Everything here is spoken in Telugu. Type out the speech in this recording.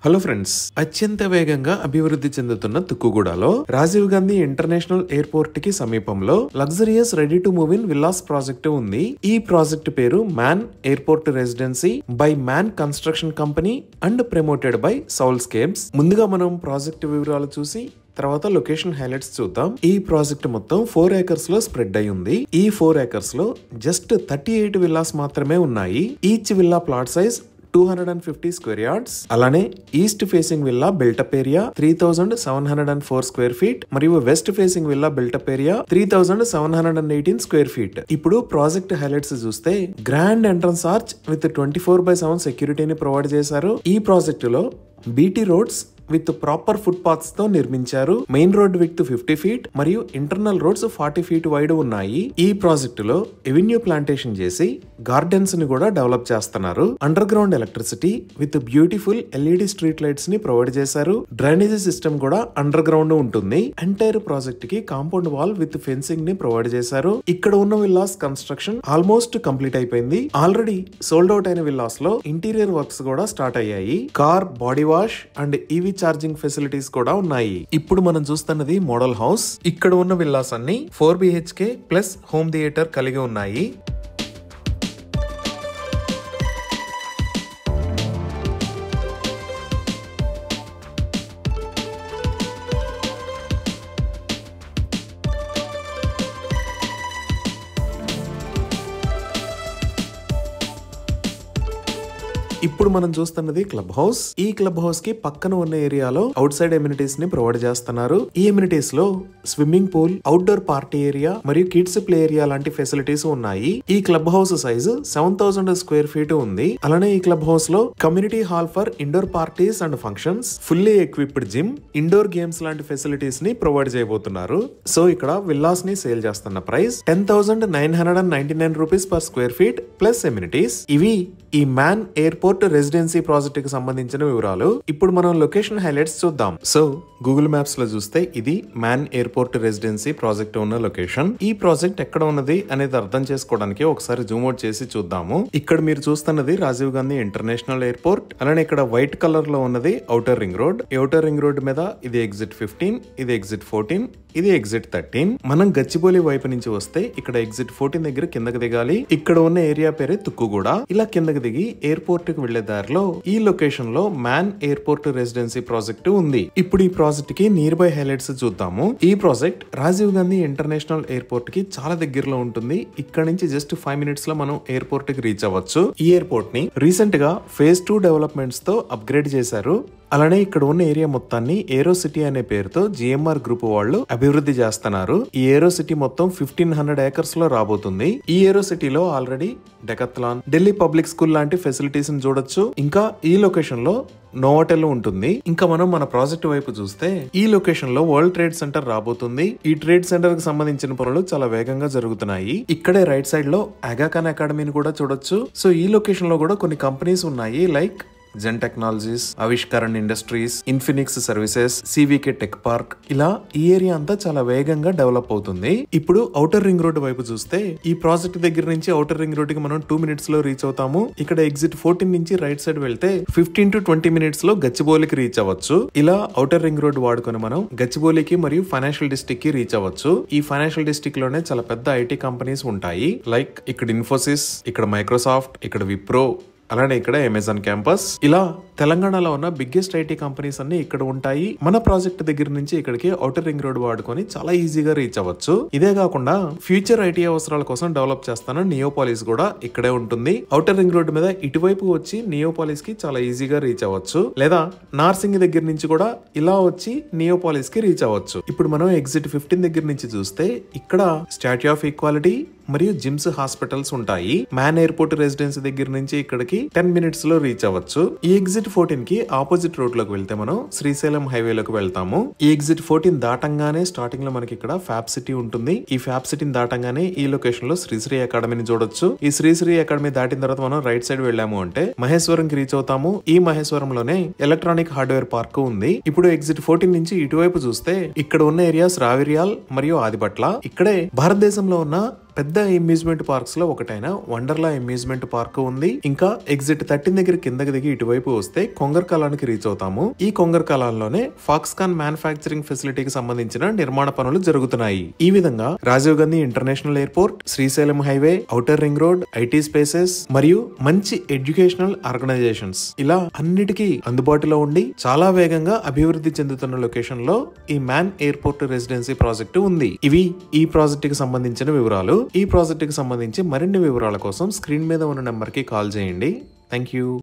హలో ఫ్రెండ్స్, అత్యంత వేగంగా అభివృద్ధి చెందుతున్న తుక్కుగూడలో రాజీవ్ గాంధీ ఇంటర్నేషనల్ ఎయిర్పోర్ట్ కి సమీపంలో luxurious ready to move in villas project ఉంది. ఈ ప్రాజెక్ట్ పేరు man airport residency by man construction company and promoted by Soulscapes. ముందుగా మనం ప్రాజెక్ట్ వివరాలు చూసి తర్వాత లొకేషన్ హైలైట్స్ చూద్దాం. ఈ ప్రాజెక్ట్ మొత్తం 4 acres లో స్ప్రెడ్ అయి ఉంది. ఈ 4 acres లో జస్ట్ 38 విల్లాస్ మాత్రమే ఉన్నాయి. Each villa plot size 250 square yards. అలానే east facing villa built up area 3704 square feet మరియు west facing villa built up area 3718 square feet. ఇప్పుడు ప్రాజెక్ట్ హైలైట్స్ చూస్తే గ్రాండ్ ఎంట్రన్స్ ఆర్చ్ విత్ 24/7 సెక్యూరిటీని ప్రొవైడ్ చేశారు. ఈ ప్రాజెక్ట్ లో BT roads with proper footpaths తో నిర్మించారు. మెయిన్ రోడ్ విత్ 50 ఫీట్ మరియు ఇంటర్నల్ రోడ్స్ 40 ఫీట్ వైడ్ ఉన్నాయి. ఈ ప్రాజెక్టు లో ఎవెన్యూ ప్లాంటేషన్ చేసి గార్డెన్స్ ని కూడా డెవలప్ చేస్తున్నారు. Under ground electricity with beautiful LED street lights ని ప్రొవైడ్ చేశారు. డ్రైనేజీ సిస్టమ్ కూడా అండర్ గ్రౌండ్ ఉంటుంది. ఎంటైర్ ప్రాజెక్ట్ కి కాంపౌండ్ వాల్ విత్ ఫెన్సింగ్ ని ప్రొవైడ్ చేశారు. ఇక్కడ ఉన్న విల్లాస్ కన్స్ట్రక్షన్ ఆల్మోస్ట్ కంప్లీట్ అయిపోయింది. ఆల్రెడీ సోల్డ్ అవుట్ అయిన విల్లాస్ లో ఇంటీరియర్ వర్క్స్ కూడా స్టార్ట్ అయ్యాయి. Car body wash and EV charging facilities కూడా ఉన్నాయి. ఇప్పుడు మనం చూస్తున్నది మోడల్ హౌస్. ఇక్కడ ఉన్న విల్లాస్ అన్ని 4 BHK ప్లస్ హోమ్ థియేటర్ కలిగి ఉన్నాయి. ఇప్పుడు మనం చూస్తున్నది క్లబ్ హౌస్. ఈ క్లబ్ హౌస్ కి పక్కన ఉన్న ఏరియాలో అవుట్ సైడ్ ఎమ్యూనిటీస్ ని ప్రొవైడ్ చేస్తున్నారు. ఈ ఎమ్యూనిటీస్ లో swimming pool, outdoor party area మరియు కిడ్స్ ప్లే ఏరియా లాంటి ఫెసిలిటీస్ ఉన్నాయి. ఈ club house size 7000 square feet ఉంది. అలానే ఈ క్లబ్ హౌస్ లో community hall for indoor parties and functions, fully equipped gym, indoor games లాంటి ఫెసిలిటీస్ ని ప్రొవైడ్ చేయబోతున్నారు. సో ఇక్కడ విల్లాస్ ని సేల్ చేస్తున్న price 10,999 rupees per square feet plus amenities. ఇవి ఈ మ్యాన్ ఎయిర్పోర్ట్ రెసిడెన్సీ ప్రాజెక్ట్ కి సంబంధించిన వివరాలు. ఇప్పుడు మనం లొకేషన్ హైలైట్స్ చూద్దాం. సో గూగుల్ మ్యాప్స్ లో చూస్తే ఇది మ్యాన్ ఎయిర్పోర్ట్ రెసిడెన్సీ ప్రాజెక్ట్ ఉన్న లొకేషన్. ఈ ప్రాజెక్ట్ ఎక్కడ ఉన్నది అనేది అర్థం చేసుకోవడానికి ఒకసారి జూమ్ అవుట్ చేసి చూద్దాము. ఇక్కడ మీరు చూస్తున్నది రాజీవ్ గాంధీ ఇంటర్నేషనల్ ఎయిర్పోర్ట్. అలానే ఇక్కడ వైట్ కలర్ లో ఉన్నది outer ring road. Outer ring road మీద ఇది ఎగ్జిట్ 15, ఇది ఎగ్జిట్ 14, ఇది ఎగ్జిట్ 13. మనం గచ్చిబౌలి వైపు నుంచి వస్తే ఇక్కడ ఎగ్జిట్ 14 దగ్గర కిందకి దిగాలి. ఇక్కడ ఉన్న ఏరియా పేరే తుక్కుగూడ. ఇలా కిందకి దిగి ఎయిర్పోర్ట్ కు వెళ్లే దారిలో ఈ లొకేషన్ లో మ్యాన్ ఎయిర్పోర్ట్ రెసిడెన్సీ ప్రాజెక్ట్ ఉంది. ఇప్పుడు ఈ ప్రాజెక్ట్ కి నియర్ బై హైలైట్స్ చూద్దాము. ఈ project Rajiv Gandhi international airport కి చాలా దగ్గరలో ఉంటుంది. ఇక్కడ నుంచి జస్ట్ 5 minutes లో మనం ఎయిర్పోర్ట్ కి రీచ్ అవ్వచ్చు. ఈ ఎయిర్పోర్ట్ ని రీసెంట్ గా phase 2 డెవలప్మెంట్స్ తో అప్గ్రేడ్ చేశారు. అలానే ఇక్కడ ఉన్న ఏరియా మొత్తాన్ని ఏరో సిటీ అనే పేరుతో GMR గ్రూప్ వాళ్ళు అభివృద్ధి చేస్తున్నారు. ఈ ఏరో సిటీ మొత్తం 1500 acres లో రాబోతుంది. ఈ ఏరో సిటీలో already Decathlon, Delhi public school లాంటి ఫెసిలిటీస్ ని చూడొచ్చు. ఇంకా ఈ లొకేషన్ లో నోవోటెల్ ఉంటుంది. ఇంకా మనం మన ప్రాజెక్ట్ వైపు చూస్తే ఈ లొకేషన్ లో వరల్డ్ ట్రేడ్ సెంటర్ రాబోతుంది. ఈ ట్రేడ్ సెంటర్ కి సంబంధించిన పనులు చాలా వేగంగా జరుగుతున్నాయి. ఇక్కడే రైట్ సైడ్ లో ఆగా ఖాన్ అకాడమీని కూడా చూడొచ్చు. సో ఈ లొకేషన్ లో కూడా కొన్ని కంపెనీస్ ఉన్నాయి. Like Zen technologies, Avishkaran industries, Infinix services, CVK tech park. ఇలా ఈ ఏరియా అంతా చాలా వేగంగా డెవలప్ అవుతుంది. ఇప్పుడు ఔటర్ రింగ్ రోడ్ వైపు చూస్తే ఈ ప్రాజెక్ట్ దగ్గర నుంచి ఔటర్ రింగ్ రోడ్ కి మనం 2 minutes లో రీచ్ అవుతాము. ఇక్కడ ఎగ్జిట్ 14 నుంచి రైట్ సైడ్ వెళ్తే 15 to 20 minutes లో గచ్చిబౌలికి రీచ్ అవ్వచ్చు. ఇలా ఔటర్ రింగ్ రోడ్ వాడుకొని మనం గచ్చిబౌలికి మరియు ఫైనాన్షియల్ డిస్ట్రిక్ట్ కి రీచ్ అవ్వచ్చు. ఈ ఫైనాన్షియల్ డిస్ట్రిక్ట్ లోనే చాలా పెద్ద IT కంపెనీస్ ఉంటాయి. లైక్ ఇక్కడ ఇన్ఫోసిస్, ఇక్కడ మైక్రోసాఫ్ట్, ఇక్కడ విప్రో, అలానే ఇక్కడ అమెజాన్ క్యాంపస్. ఇలా తెలంగాణలో ఉన్న బిగ్గెస్ట్ IT కంపెనీస్ అన్ని ఇక్కడ ఉంటాయి. మన ప్రాజెక్ట్ దగ్గర నుంచి ఇక్కడికి ఔటర్ రింగ్ రోడ్ వాడుకొని చాలా ఈజీగా రీచ్ అవ్వచ్చు. ఇదే కాకుండా ఫ్యూచర్ IT అవసరాల కోసం డెవలప్ చేస్తాను నియోపాలిస్ కూడా ఇక్కడే ఉంటుంది. ఔటర్ రింగ్ రోడ్ మీద ఇటువైపు వచ్చి నియోపాలిస్ కి చాలా ఈజీగా రీచ్ అవ్వచ్చు. లేదా నార్సింగ్ దగ్గర నుంచి కూడా ఇలా వచ్చి నియోపాలిస్ కి రీచ్ అవ్వచ్చు. ఇప్పుడు మనం ఎగ్జిట్ 15 దగ్గర నుంచి చూస్తే ఇక్కడ స్టాట్యూ ఆఫ్ ఈక్వాలిటీ మరియు జిమ్స్, హాస్పిటల్స్ ఉంటాయి. మ్యాన్ ఎయిర్పోర్ట్ రెసిడెన్సీ దగ్గర నుంచి ఇక్కడికి 10 minutes లో రీచ్ అవ్వచ్చు. ఈ ఎగ్జిట్ 14 కి ఆపోజిట్ రోడ్ లోకి వెళ్తే మనం శ్రీశైలం హైవేలోకి వెళ్తాము. ఈ ఎగ్జిట్ 14 దాటంగానే స్టార్టింగ్ లో మనకి ఇక్కడ ఫ్యాబ్ సిటీ ఉంటుంది. ఈ ఫ్యాబ్ సిటీని దాటంగానే ఈ లొకేషన్ లో శ్రీశ్రీ అకాడమీని చూడొచ్చు. ఈ శ్రీశ్రీ అకాడమీ దాటిన తర్వాత మనం రైట్ సైడ్ వెళ్ళాము అంటే మహేశ్వరం కి రీచ్ అవుతాము. ఈ మహేశ్వరంలోనే ఎలక్ట్రానిక్ హార్డ్వేర్ పార్క్ ఉంది. ఇప్పుడు ఎగ్జిట్ 14 నుంచి ఇటువైపు చూస్తే ఇక్కడ ఉన్న ఏరియాస్ రావిర్యాల్ మరియు ఆదిబట్ల. ఇక్కడే భారతదేశంలో ఉన్న పెద్ద అమ్యూజ్మెంట్ పార్క్స్ లో ఒకటైన వండర్లా అమ్యూజ్మెంట్ పార్క్ ఉంది. ఇంకా ఎగ్జిట్ 13 దగ్గర కిందకి దిగి ఇటువైపు వస్తే కొంగర్కాలానికి రీచ్ అవుతాము. ఈ కొంగర్కాలంలోనే ఫాక్స్కాన్ మ్యానుఫ్యాక్చరింగ్ ఫెసిలిటీకి సంబంధించిన నిర్మాణ పనులు జరుగుతున్నాయి. ఈ విధంగా Rajiv Gandhi international airport, Srisailam highway, outer ring road, IT spaces మరియు మంచి ఎడ్యుకేషనల్ ఆర్గనైజేషన్స్ ఇలా అన్నిటికీ అందుబాటులో ఉండి చాలా వేగంగా అభివృద్ధి చెందుతున్న లొకేషన్ లో ఈ మ్యాన్ ఎయిర్పోర్ట్ రెసిడెన్సీ ప్రాజెక్టు ఉంది. ఇవి ఈ ప్రాజెక్ట్ కి సంబంధించిన వివరాలు. ఈ ప్రాజెక్ట్ కి సంబంధించి మరిన్ని వివరాల కోసం స్క్రీన్ మీద ఉన్న నెంబర్ కి కాల్ చేయండి. Thank you.